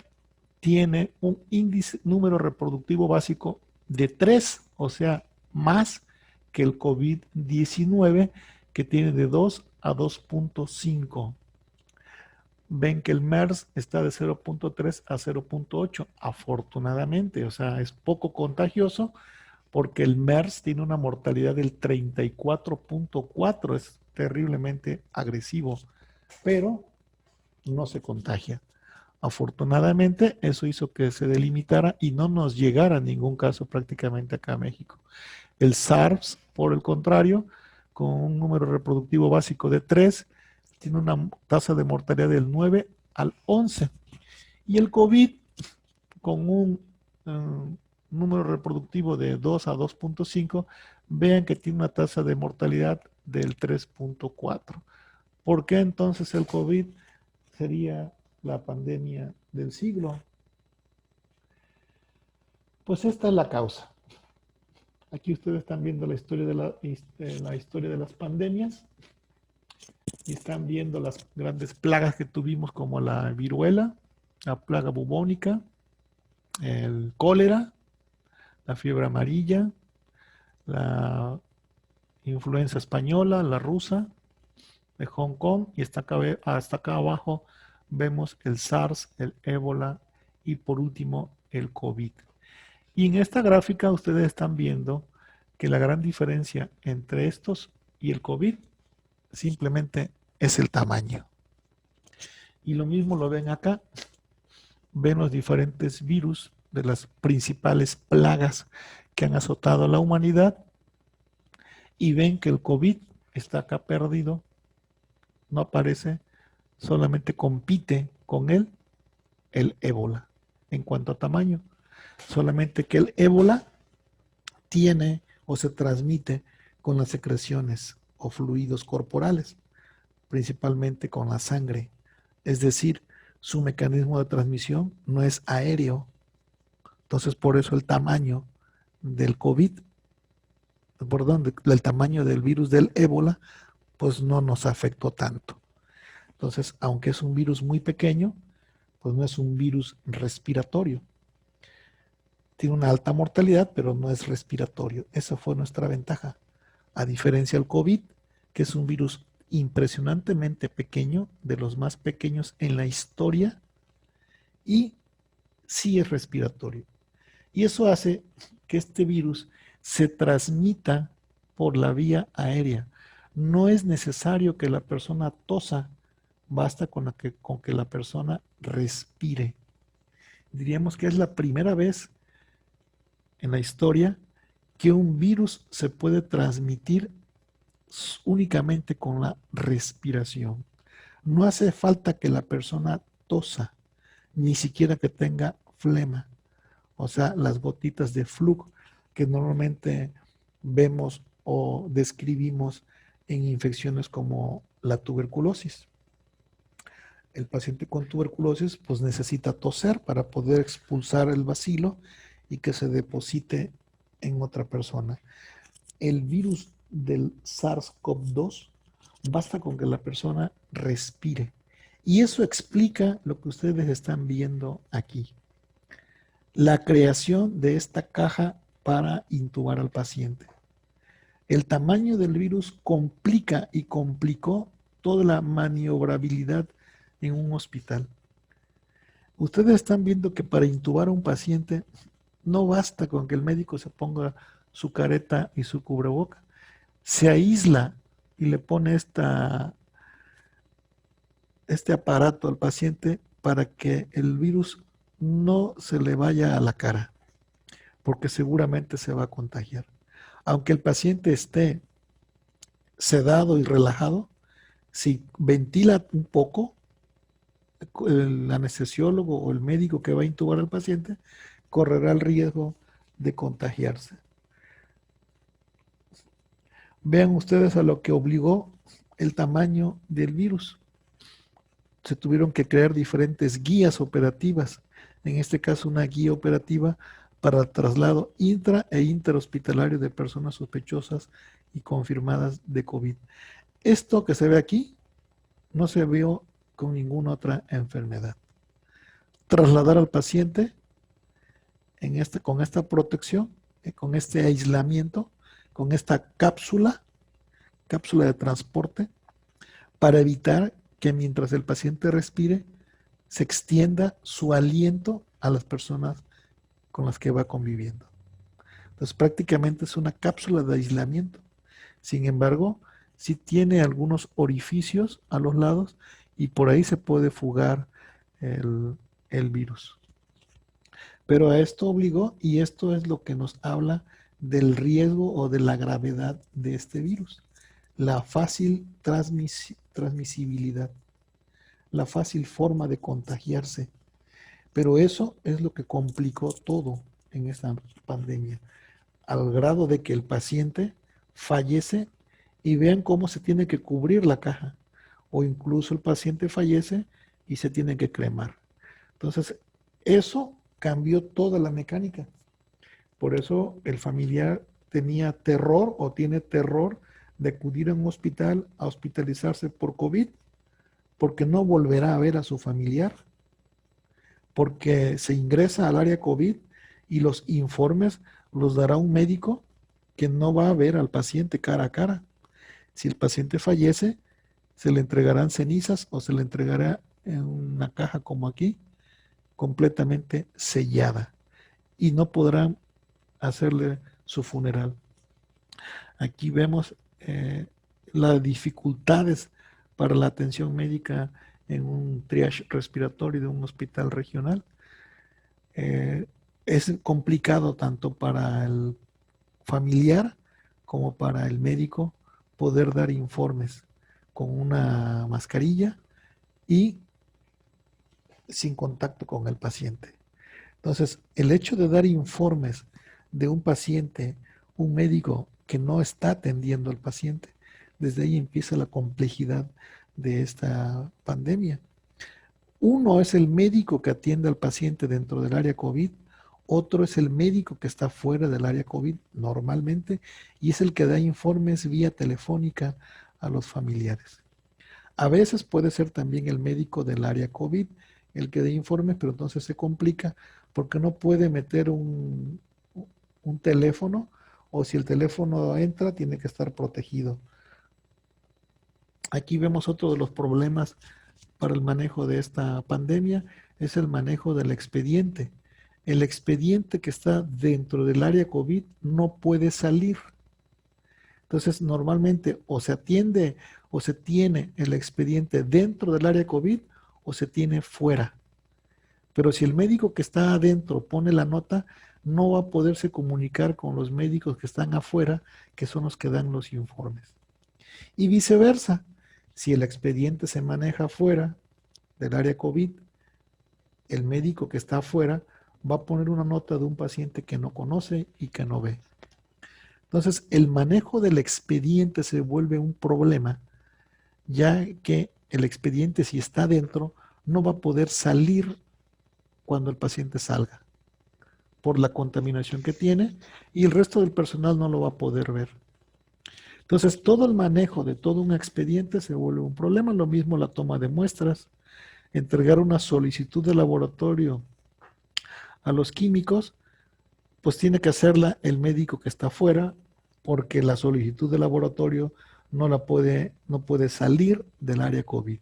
tiene un índice número reproductivo básico de 3, o sea, más que el COVID-19, que tiene de 2 a 2.5. Ven que el MERS está de 0.3 a 0.8, afortunadamente, o sea, es poco contagioso porque el MERS tiene una mortalidad del 34.4, es terriblemente agresivo, pero no se contagia. Afortunadamente, eso hizo que se delimitara y no nos llegara ningún caso prácticamente acá a México. El SARS, por el contrario, con un número reproductivo básico de 3, tiene una tasa de mortalidad del 9 al 11. Y el COVID, con un número reproductivo de 2 a 2.5, vean que tiene una tasa de mortalidad del 3.4. ¿Por qué entonces el COVID sería la pandemia del siglo? Pues esta es la causa. Aquí ustedes están viendo la historia la historia de las pandemias y están viendo las grandes plagas que tuvimos como la viruela, la plaga bubónica, el cólera, la fiebre amarilla, la influenza española, la rusa de Hong Kong y hasta acá abajo vemos el SARS, el ébola y por último el COVID. Y en esta gráfica ustedes están viendo que la gran diferencia entre estos y el COVID simplemente es el tamaño. Y lo mismo lo ven acá. Ven los diferentes virus de las principales plagas que han azotado a la humanidad y ven que el COVID está acá perdido, no aparece, solamente compite con él el ébola en cuanto a tamaño. Solamente que el ébola tiene o se transmite con las secreciones o fluidos corporales, principalmente con la sangre. Es decir, su mecanismo de transmisión no es aéreo. Entonces, por eso el tamaño del COVID, perdón, el tamaño del virus del ébola, pues no nos afectó tanto. Entonces, aunque es un virus muy pequeño, pues no es un virus respiratorio. Tiene una alta mortalidad, pero no es respiratorio. Esa fue nuestra ventaja. A diferencia del COVID, que es un virus impresionantemente pequeño, de los más pequeños en la historia, y sí es respiratorio. Y eso hace que este virus se transmita por la vía aérea. No es necesario que la persona tosa, basta con que la persona respire. Diríamos que es la primera vez en la historia que un virus se puede transmitir únicamente con la respiración. No hace falta que la persona tosa, ni siquiera que tenga flema, o sea, las gotitas de flujo que normalmente vemos o describimos en infecciones como la tuberculosis. El paciente con tuberculosis pues necesita toser para poder expulsar el bacilo y que se deposite en otra persona. El virus del SARS-CoV-2 basta con que la persona respire. Y eso explica lo que ustedes están viendo aquí. La creación de esta caja para intubar al paciente. El tamaño del virus complica y complicó toda la maniobrabilidad en un hospital. Ustedes están viendo que para intubar a un paciente no basta con que el médico se ponga su careta y su cubreboca. Se aísla y le pone este aparato al paciente para que el virus no se le vaya a la cara, porque seguramente se va a contagiar. Aunque el paciente esté sedado y relajado, si ventila un poco, el anestesiólogo o el médico que va a intubar al paciente correrá el riesgo de contagiarse. Vean ustedes a lo que obligó el tamaño del virus. Se tuvieron que crear diferentes guías operativas, en este caso una guía operativa para el traslado intra e interhospitalario de personas sospechosas y confirmadas de COVID. Esto que se ve aquí no se vio con ninguna otra enfermedad. Trasladar al paciente con esta protección, con este aislamiento, con esta cápsula de transporte, para evitar que mientras el paciente respire, se extienda su aliento a las personas con las que va conviviendo. Entonces prácticamente es una cápsula de aislamiento. Sin embargo, sí tiene algunos orificios a los lados y por ahí se puede fugar el virus. Pero a esto obligó, y esto es lo que nos habla del riesgo o de la gravedad de este virus. La fácil transmisibilidad, la fácil forma de contagiarse. Pero eso es lo que complicó todo en esta pandemia, al grado de que el paciente fallece y vean cómo se tiene que cubrir la caja, o incluso el paciente fallece y se tiene que cremar. Entonces, eso cambió toda la mecánica. Por eso el familiar tenía terror o tiene terror de acudir a un hospital a hospitalizarse por COVID, porque no volverá a ver a su familiar, porque se ingresa al área COVID y los informes los dará un médico que no va a ver al paciente cara a cara. Si el paciente fallece, se le entregarán cenizas o se le entregará en una caja como aquí, completamente sellada, y no podrán hacerle su funeral. Aquí vemos las dificultades para la atención médica en un triage respiratorio de un hospital regional. Es complicado tanto para el familiar como para el médico poder dar informes con una mascarilla y sin contacto con el paciente. Entonces, el hecho de dar informes de un paciente, un médico que no está atendiendo al paciente, desde ahí empieza la complejidad de esta pandemia. Uno es el médico que atiende al paciente dentro del área COVID, otro es el médico que está fuera del área COVID normalmente y es el que da informes vía telefónica a los familiares. A veces puede ser también el médico del área COVID el que dé informes, pero entonces se complica porque no puede meter un teléfono, o si el teléfono entra tiene que estar protegido. Aquí vemos otro de los problemas para el manejo de esta pandemia, es el manejo del expediente. El expediente que está dentro del área COVID no puede salir. Entonces, normalmente o se atiende o se tiene el expediente dentro del área COVID o se tiene fuera. Pero si el médico que está adentro pone la nota, no va a poderse comunicar con los médicos que están afuera, que son los que dan los informes. Y viceversa, si el expediente se maneja fuera del área COVID, el médico que está afuera va a poner una nota de un paciente que no conoce y que no ve. Entonces, el manejo del expediente se vuelve un problema, ya que el expediente, si está dentro, no va a poder salir cuando el paciente salga por la contaminación que tiene y el resto del personal no lo va a poder ver. Entonces, todo el manejo de todo un expediente se vuelve un problema. Lo mismo la toma de muestras, entregar una solicitud de laboratorio a los químicos, pues tiene que hacerla el médico que está afuera, porque la solicitud de laboratorio no puede salir del área COVID.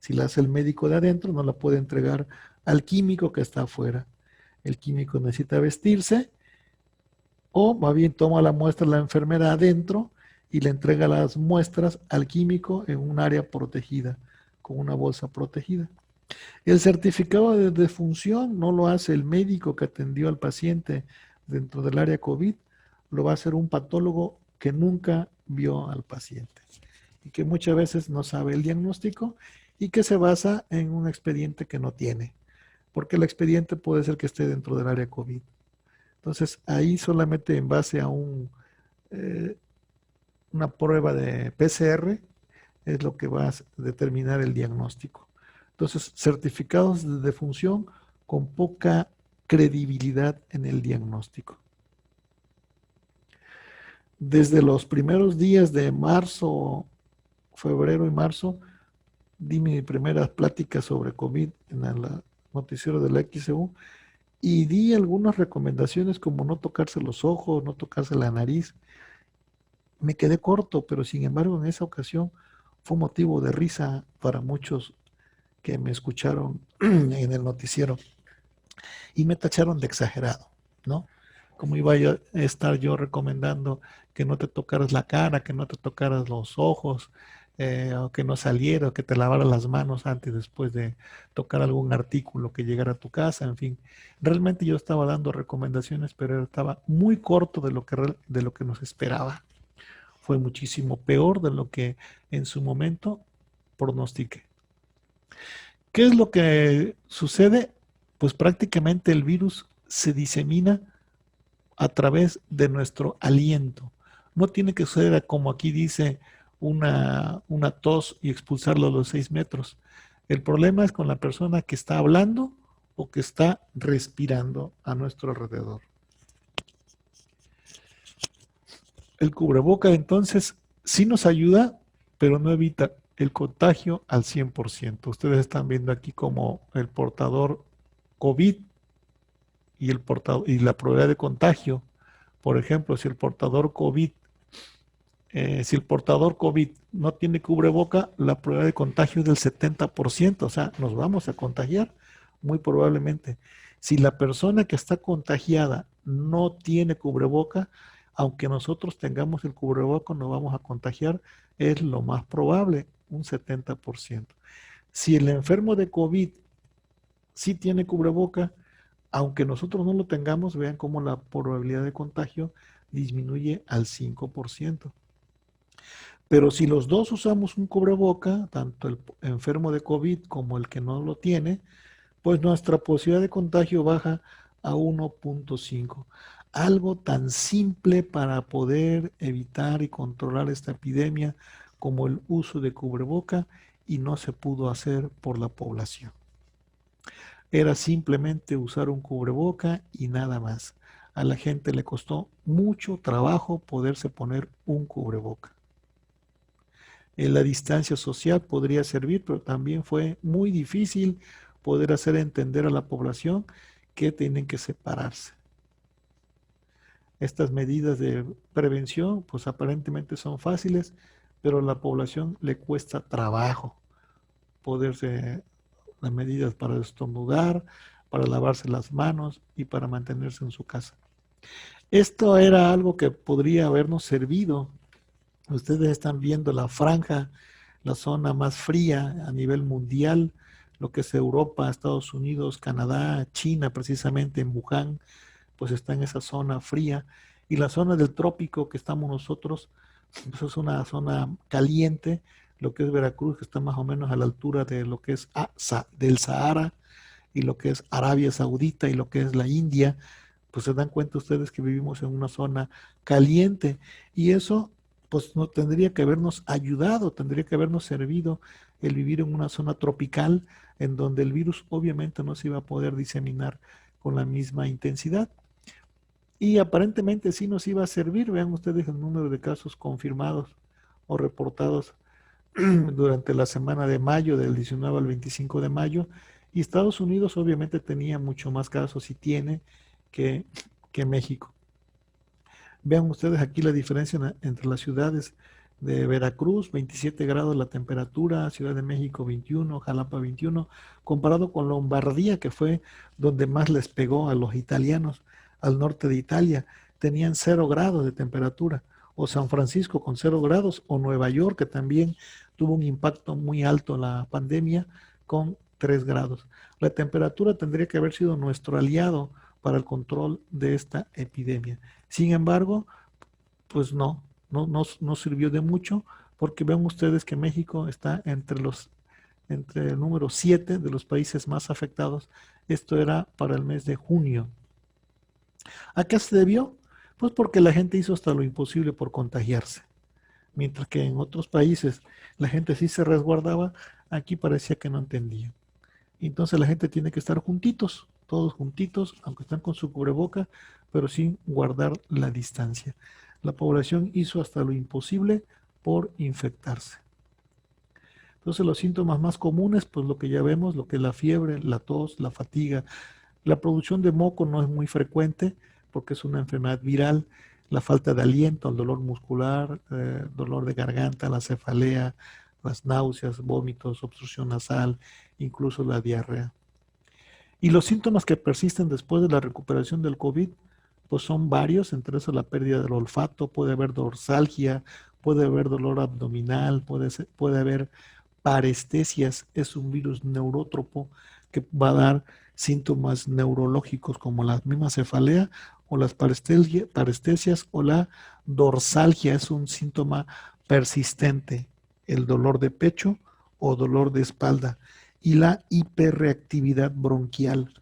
Si la hace el médico de adentro, no la puede entregar al químico que está afuera. El químico necesita vestirse o más bien toma la muestra la enfermera adentro y le entrega las muestras al químico en un área protegida, con una bolsa protegida. El certificado de defunción no lo hace el médico que atendió al paciente dentro del área COVID, lo va a hacer un patólogo que nunca vio al paciente y que muchas veces no sabe el diagnóstico y que se basa en un expediente que no tiene, porque el expediente puede ser que esté dentro del área COVID. Entonces, ahí solamente en base a una prueba de PCR es lo que va a determinar el diagnóstico. Entonces, certificados de defunción con poca credibilidad en el diagnóstico. Desde los primeros días de marzo, febrero y marzo, di mi primera plática sobre COVID en el noticiero de la XEU y di algunas recomendaciones como no tocarse los ojos, no tocarse la nariz. Me quedé corto, pero sin embargo en esa ocasión fue motivo de risa para muchos que me escucharon en el noticiero y me tacharon de exagerado, ¿no? Como iba a estar yo recomendando que no te tocaras la cara, que no te tocaras los ojos, o que no salieras, que te lavaras las manos antes y después de tocar algún artículo que llegara a tu casa, en fin. Realmente yo estaba dando recomendaciones, pero estaba muy corto de lo que nos esperaba. Fue muchísimo peor de lo que en su momento pronostiqué. ¿Qué es lo que sucede? Pues prácticamente el virus se disemina a través de nuestro aliento. No tiene que ser como aquí dice una tos y expulsarlo a los 6 metros. El problema es con la persona que está hablando o que está respirando a nuestro alrededor. El cubreboca entonces sí nos ayuda, pero no evita el contagio al 100%. Ustedes están viendo aquí como el portador COVID y la probabilidad de contagio. Por ejemplo, si el portador COVID no tiene cubreboca, la probabilidad de contagio es del 70%, o sea, nos vamos a contagiar muy probablemente. Si la persona que está contagiada no tiene cubreboca, aunque nosotros tengamos el cubreboca, nos vamos a contagiar, es lo más probable, un 70%. Si el enfermo de COVID sí tiene cubreboca, aunque nosotros no lo tengamos, vean cómo la probabilidad de contagio disminuye al 5%. Pero si los dos usamos un cubreboca, tanto el enfermo de COVID como el que no lo tiene, pues nuestra posibilidad de contagio baja a 1.5. Algo tan simple para poder evitar y controlar esta epidemia como el uso de cubreboca y no se pudo hacer por la población. Era simplemente usar un cubreboca y nada más. A la gente le costó mucho trabajo poderse poner un cubreboca. La distancia social podría servir, pero también fue muy difícil poder hacer entender a la población que tienen que separarse. Estas medidas de prevención, pues aparentemente son fáciles, pero a la población le cuesta trabajo poderse las medidas para estornudar, para lavarse las manos y para mantenerse en su casa. Esto era algo que podría habernos servido. Ustedes están viendo la franja, la zona más fría a nivel mundial, lo que es Europa, Estados Unidos, Canadá, China, precisamente en Wuhan, pues está en esa zona fría. Y la zona del trópico que estamos nosotros, pues es una zona caliente, lo que es Veracruz, que está más o menos a la altura de lo que es del Sahara, y lo que es Arabia Saudita y lo que es la India, pues se dan cuenta ustedes que vivimos en una zona caliente y eso pues no tendría que habernos ayudado, tendría que habernos servido el vivir en una zona tropical en donde el virus obviamente no se iba a poder diseminar con la misma intensidad. Y aparentemente sí nos iba a servir. Vean ustedes el número de casos confirmados o reportados durante la semana de mayo, del 19 al 25 de mayo. Y Estados Unidos obviamente tenía mucho más casos y tiene que, que México. Vean ustedes aquí la diferencia entre las ciudades de Veracruz, 27 grados la temperatura, Ciudad de México 21, Jalapa 21, comparado con Lombardía, que fue donde más les pegó a los italianos, al norte de Italia, tenían 0 grados de temperatura, o San Francisco con 0 grados, o Nueva York, que también tuvo un impacto muy alto la pandemia, con 3 grados. La temperatura tendría que haber sido nuestro aliado para el control de esta epidemia. Sin embargo, pues no sirvió de mucho porque ven ustedes que México está entre el número 7 de los países más afectados. Esto era para el mes de junio. ¿A qué se debió? Pues porque la gente hizo hasta lo imposible por contagiarse. Mientras que en otros países la gente sí se resguardaba, aquí parecía que no entendía. Entonces la gente tiene que estar juntitos, todos juntitos, aunque están con su cubreboca, pero sin guardar la distancia. La población hizo hasta lo imposible por infectarse. Entonces los síntomas más comunes, pues lo que ya vemos, lo que es la fiebre, la tos, la fatiga. La producción de moco no es muy frecuente porque es una enfermedad viral. La falta de aliento, el dolor muscular, dolor de garganta, la cefalea, las náuseas, vómitos, obstrucción nasal, incluso la diarrea. Y los síntomas que persisten después de la recuperación del COVID, pues son varios, entre esos la pérdida del olfato, puede haber dorsalgia, puede haber dolor abdominal, puede haber parestesias, es un virus neurótropo que va a dar síntomas neurológicos como la misma cefalea o las parestesias o la dorsalgia, es un síntoma persistente, el dolor de pecho o dolor de espalda y la hiperreactividad bronquial,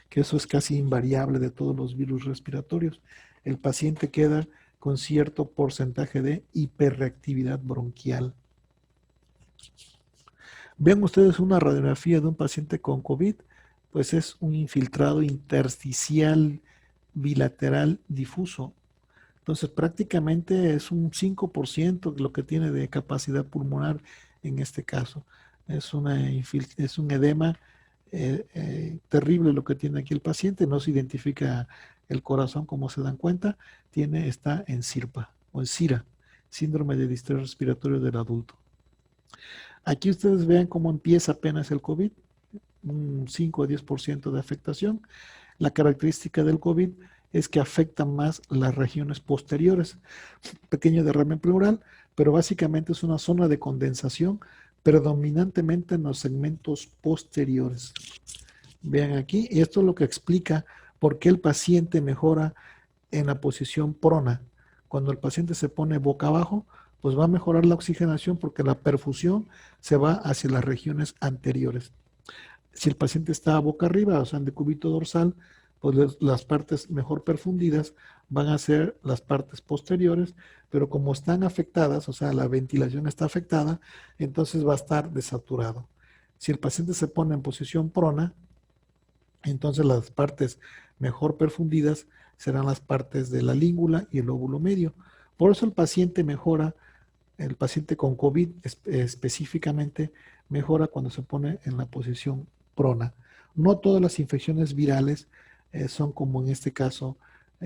que eso es casi invariable de todos los virus respiratorios. El paciente queda con cierto porcentaje de hiperreactividad bronquial. Vean ustedes una radiografía de un paciente con COVID, pues es un infiltrado intersticial bilateral difuso. Entonces prácticamente es un 5% de lo que tiene de capacidad pulmonar en este caso. Es un edema terrible lo que tiene aquí el paciente, no se identifica el corazón como se dan cuenta, está en SIRPA o en SIRA, síndrome de distrés respiratorio del adulto. Aquí ustedes vean cómo empieza apenas el COVID, un 5 a 10% de afectación. La característica del COVID es que afecta más las regiones posteriores. Pequeño derrame pleural, pero básicamente es una zona de condensación predominantemente en los segmentos posteriores. Vean aquí, y esto es lo que explica por qué el paciente mejora en la posición prona. Cuando el paciente se pone boca abajo, pues va a mejorar la oxigenación porque la perfusión se va hacia las regiones anteriores. Si el paciente está boca arriba, o sea, en decúbito dorsal, pues las partes mejor perfundidas van a ser las partes posteriores, pero como están afectadas, o sea, la ventilación está afectada, entonces va a estar desaturado. Si el paciente se pone en posición prona, entonces las partes mejor perfundidas serán las partes de la língula y el lóbulo medio. Por eso el paciente mejora, el paciente con COVID específicamente mejora cuando se pone en la posición prona. No todas las infecciones virales son como en este caso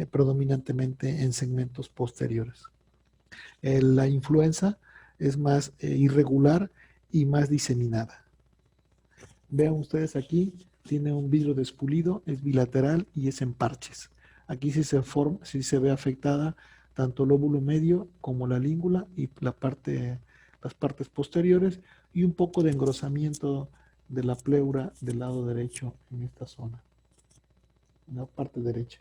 predominantemente en segmentos posteriores. La influenza es más irregular y más diseminada. Vean ustedes aquí, tiene un vidrio despulido, es bilateral y es en parches. Aquí sí se ve afectada tanto el lóbulo medio como la língula y las partes posteriores y un poco de engrosamiento de la pleura del lado derecho en esta zona, en la parte derecha.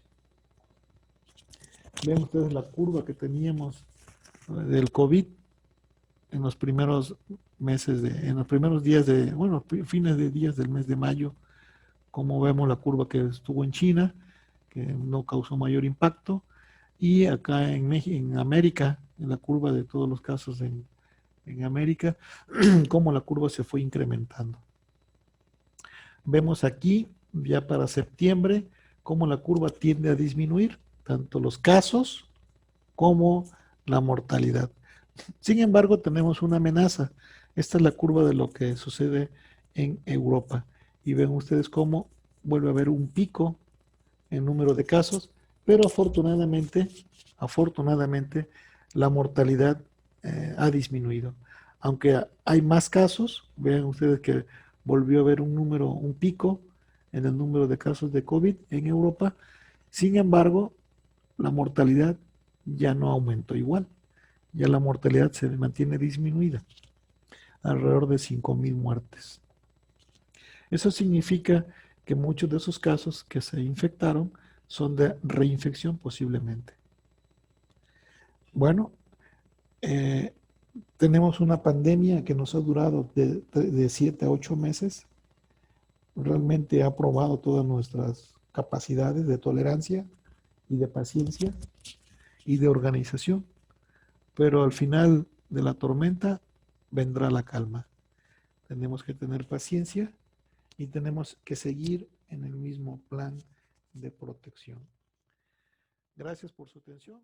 Vean ustedes la curva que teníamos del COVID en los primeros en los primeros días fines de días del mes de mayo, como vemos la curva que estuvo en China, que no causó mayor impacto. Y acá en México, en América, en la curva de todos los casos en América, cómo la curva se fue incrementando. Vemos aquí, ya para septiembre, cómo la curva tiende a disminuir, tanto los casos como la mortalidad. Sin embargo, tenemos una amenaza. Esta es la curva de lo que sucede en Europa. Y ven ustedes cómo vuelve a haber un pico en número de casos, pero afortunadamente, la mortalidad ha disminuido. Aunque hay más casos, vean ustedes que volvió a haber un pico en el número de casos de COVID en Europa. Sin embargo, la mortalidad ya no aumentó igual. Ya la mortalidad se mantiene disminuida, alrededor de 5.000 muertes. Eso significa que muchos de esos casos que se infectaron son de reinfección posiblemente. Bueno, eh, tenemos una pandemia que nos ha durado de 7 a 8 meses. Realmente ha probado todas nuestras capacidades de tolerancia y de paciencia y de organización. Pero al final de la tormenta vendrá la calma. Tenemos que tener paciencia y tenemos que seguir en el mismo plan de protección. Gracias por su atención.